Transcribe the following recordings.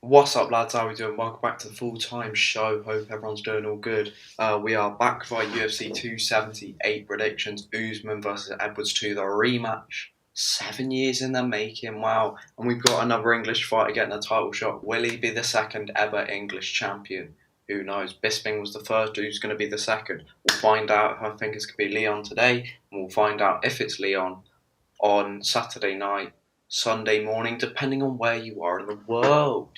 What's up, lads? How we doing? Welcome back to the full-time show. Hope everyone's doing all good. We are back for UFC 278 predictions. Usman versus Edwards 2, the rematch. 7 years in the making, wow. And we've got another English fighter getting a title shot. Will he be the second ever English champion? Who knows? Bisping was the first. Who's going to be the second? We'll find out. I think it's going to be Leon today. And we'll find out if it's Leon on Saturday night, Sunday morning, depending on where you are in the world.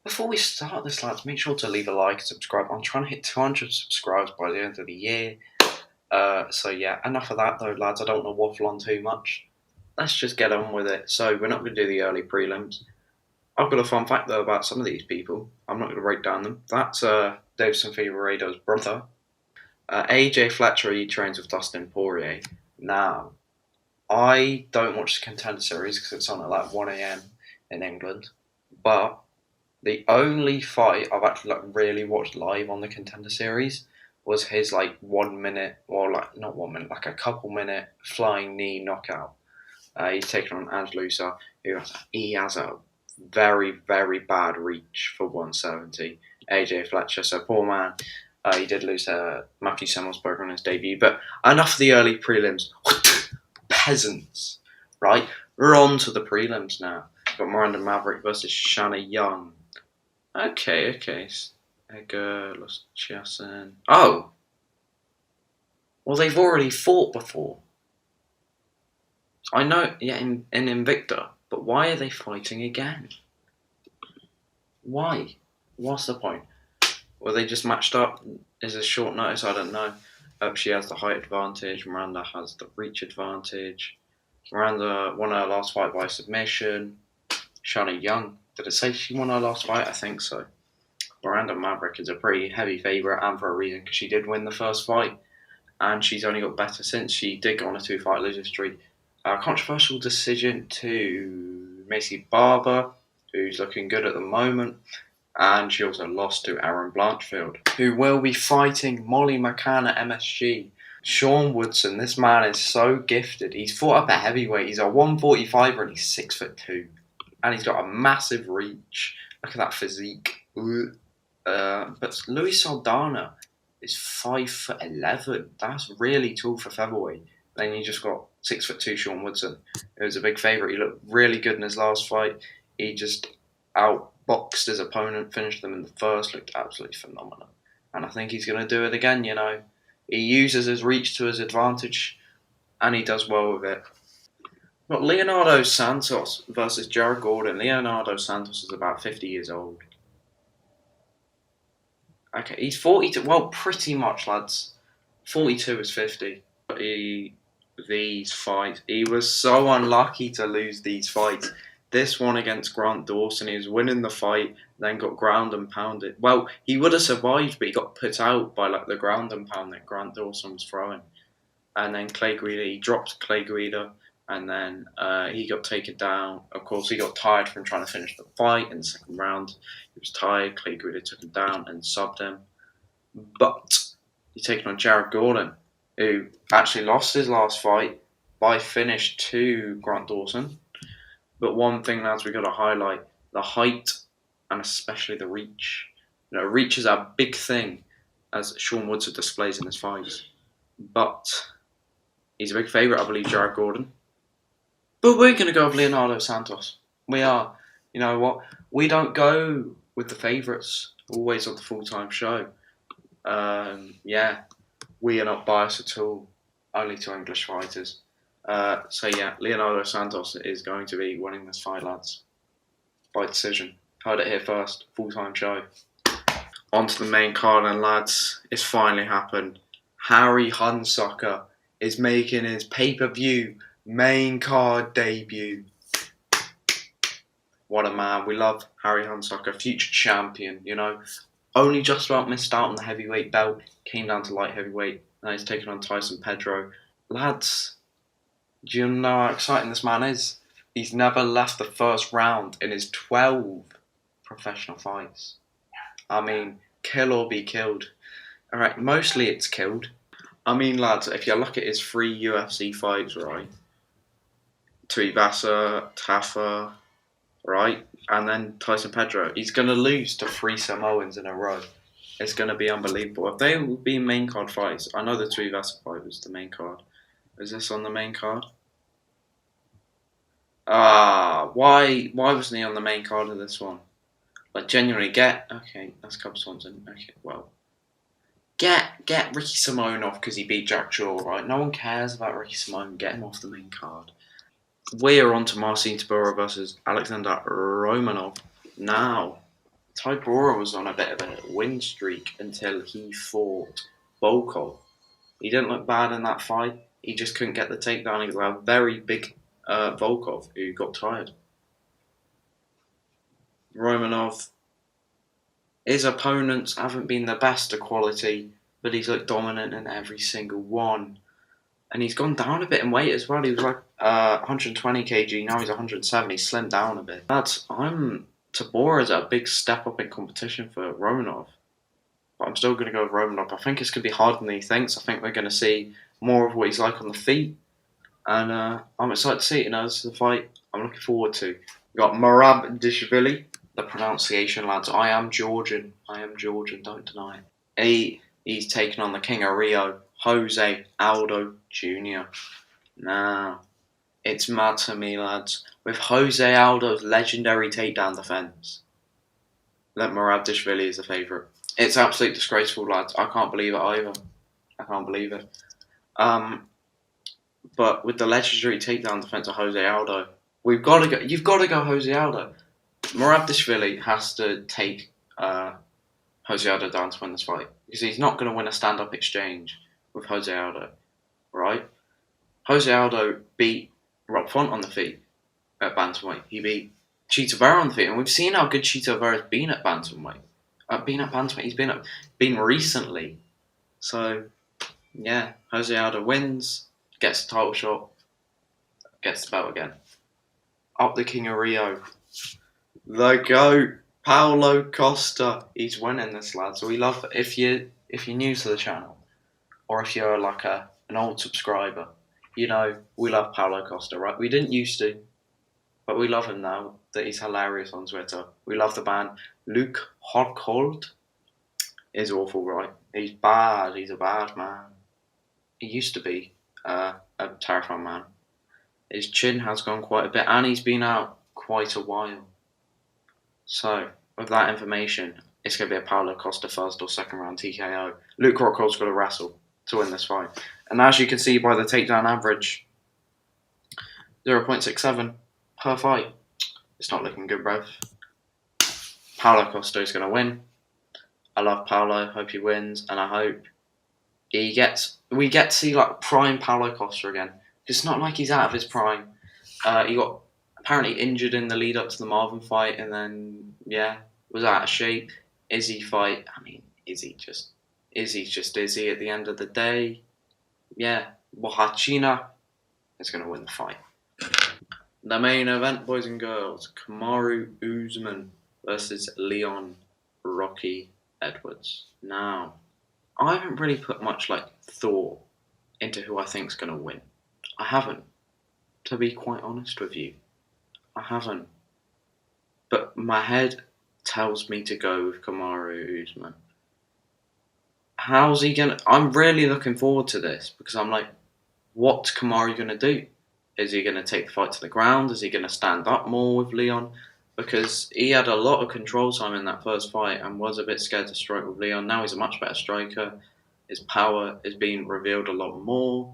Before we start this, lads, make sure to leave a like and subscribe. I'm trying to hit 200 subscribers by the end of the year. So yeah, enough of that though, lads. I don't want to waffle on too much. Let's just get on with it. So we're not going to do the early prelims. I've got a fun fact though about some of these people. I'm not going to write down them. That's Davison Figueiredo's brother. AJ Fletcher, he trains with Dustin Poirier. Now, I don't watch the Contender Series because it's on at like 1 a.m. in England. But the only fight I've actually really watched live on the Contender Series was his 1 minute, or not 1 minute, like a couple minute flying knee knockout. He's taken on Angelusa, who has a very, very bad reach for 170. AJ Fletcher, so poor man. He did lose Matthew Semmelsberger on his debut. But enough of the early prelims. Peasants, right? We're on to the prelims now. Got Miranda Maverick versus Shanna Young. Okay. Edgar, Los Chiasen. Oh! Well, they've already fought before. I know, yeah, in Invicta. But why are they fighting again? Why? What's the point? Were they just matched up? Is this short notice? I don't know. She has the height advantage. Miranda has the reach advantage. Miranda won her last fight by submission. Shanna Young, did it say she won her last fight? I think so. Miranda Maverick is a pretty heavy favourite, and for a reason, because she did win the first fight, and she's only got better since. She did go on a 2-fight losing streak. Controversial decision to Macy Barber, who's looking good at the moment, and she also lost to Aaron Blanchfield, who will be fighting Molly McCann at MSG. Sean Woodson, this man is so gifted. He's fought up at heavyweight. He's a 145er and he's 6'2", and he's got a massive reach. Look at that physique. But Luis Saldana is 5'11". That's really tall for featherweight. Then you just got 6'2" Sean Woodson. It was a big favourite. He looked really good in his last fight. He just outboxed his opponent, finished them in the first, looked absolutely phenomenal. And I think he's going to do it again, you know. He uses his reach to his advantage, and he does well with it. Got Leonardo Santos versus Jared Gordon. Leonardo Santos is about 50 years old. Okay, he's 42. Well, pretty much, lads. 42 is 50. These fights, he was so unlucky to lose these fights. This one against Grant Dawson, he was winning the fight, then got ground and pounded. Well, he would have survived, but he got put out by the ground and pound that Grant Dawson was throwing. And then Clay Guida, he dropped Clay Guida, and then he got taken down. Of course, he got tired from trying to finish the fight in the second round. He was tired. Clay Guida took him down and subbed him. But he's taking on Jared Gordon, who actually lost his last fight by finish to Grant Dawson. But one thing, lads, we've got to highlight, the height and especially the reach. You know, reach is a big thing, as Sean Woodson displays in his fights. But he's a big favourite, I believe, Jared Gordon. But we're going to go with Leonardo Santos. We are. You know what? We don't go with the favourites always on the full-time show. We are not biased at all. Only to English fighters. So yeah, Leonardo Santos is going to be winning this fight, lads. By decision. Heard it here first. Full-time show. On to the main card, and lads, it's finally happened. Harry Hunsucker is making his pay-per-view main card debut. What a man. We love Harry Hunsucker, future champion, you know. Only just about missed out on the heavyweight belt. Came down to light heavyweight. Now he's taking on Tyson Pedro. Lads, do you know how exciting this man is? He's never left the first round in his 12 professional fights. I mean, kill or be killed. Alright, mostly it's killed. I mean, lads, if you look at his 3 UFC fights, right? Tuivasa, Tafa, right? and then Tyson Pedro. He's going to lose to 3 Samoans in a row. It's going to be unbelievable. If they will be main card fights, I know the Tuivasa fight was the main card. Is this on the main card? Why wasn't he on the main card of this one? Like, genuinely, okay, that's Cub Swanson. Okay, well, get Ricky Simone off because he beat Jack Shaw, right? No one cares about Ricky Simone. Get him off the main card. We're on to Marcin Tybura versus Alexander Romanov. Now, Tybura was on a bit of a win streak until he fought Volkov. He didn't look bad in that fight. He just couldn't get the takedown. He was a very big Volkov who got tired. Romanov, his opponents haven't been the best of quality, but he's looked dominant in every single one. And he's gone down a bit in weight as well. He was like 120 kg, now he's 170. He's slimmed down a bit. Tybura's a big step up in competition for Romanov. But I'm still going to go with Romanov. I think it's going to be harder than he thinks. I think we're going to see more of what he's like on the feet. And I'm excited to see it. This is the fight I'm looking forward to. We've got Marabdishvili. The pronunciation, lads. I am Georgian, don't deny it. He's taken on the King of Rio, Jose Aldo Jr. Now, it's mad to me, lads. With Jose Aldo's legendary takedown defense, that Marabdishvili is the favourite. It's absolutely disgraceful, lads. I can't believe it either. I can't believe it. But with the legendary takedown defense of Jose Aldo, you've got to go Jose Aldo. Marabdishvili has to take Jose Aldo down to win this fight because he's not going to win a stand-up exchange with Jose Aldo, right? Jose Aldo beat Rob Font on the feet at bantamweight. He beat Chito Vera on the feet, and we've seen how good Chito Vera's been at bantamweight. He's been recently. So yeah, Jose Aldo wins, gets the title shot, gets the belt again. Up the King of Rio. The GOAT, Paulo Costa. He's winning this, lads. We love it. If you're new to the channel, or if you're like an old subscriber, we love Paulo Costa, right? We didn't used to, but we love him now that he's hilarious on Twitter. We love the band. Luke Hodkold is awful, right? He's bad. He's a bad man. He used to be a terrifying man. His chin has gone quite a bit, and he's been out quite a while. So, with that information, it's going to be a Paulo Costa first or second round TKO. Luke Rockhold's got to wrestle to win this fight. And as you can see by the takedown average, 0.67 per fight. It's not looking good, bruv. Paulo Costa is going to win. I love Paulo. Hope he wins. And I hope we get to see like prime Paulo Costa again. It's not like he's out of his prime. He got apparently injured in the lead up to the Marvin fight, and then was out of shape. Izzy fight. I mean, Izzy's just Izzy at the end of the day. Yeah, Wahachina is going to win the fight. The main event, boys and girls: Kamaru Usman versus Leon Rocky Edwards. Now, I haven't really put much thought into who I think's going to win. I haven't, to be quite honest with you. I haven't. But my head tells me to go with Kamaru Usman. How's he going to... I'm really looking forward to this because I'm like, what's Kamaru going to do? Is he going to take the fight to the ground? Is he going to stand up more with Leon? Because he had a lot of control time in that first fight and was a bit scared to strike with Leon. Now he's a much better striker. His power is being revealed a lot more.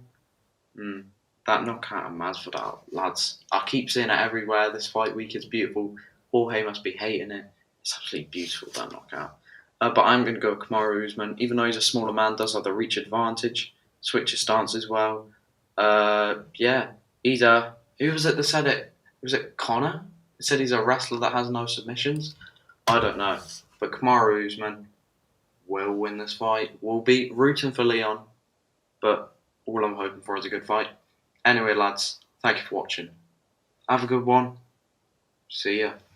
That knockout of Masvidal, lads. I keep seeing it everywhere. This fight week is beautiful. Jorge must be hating it. It's absolutely beautiful, that knockout. But I'm going to go with Kamaru Usman. Even though he's a smaller man, does have the reach advantage. Switches stance as well. He's a... Who was it that said it? Was it Connor? He said he's a wrestler that has no submissions. I don't know. But Kamaru Usman will win this fight. We'll be rooting for Leon. But all I'm hoping for is a good fight. Anyway, lads, thank you for watching. Have a good one. See ya.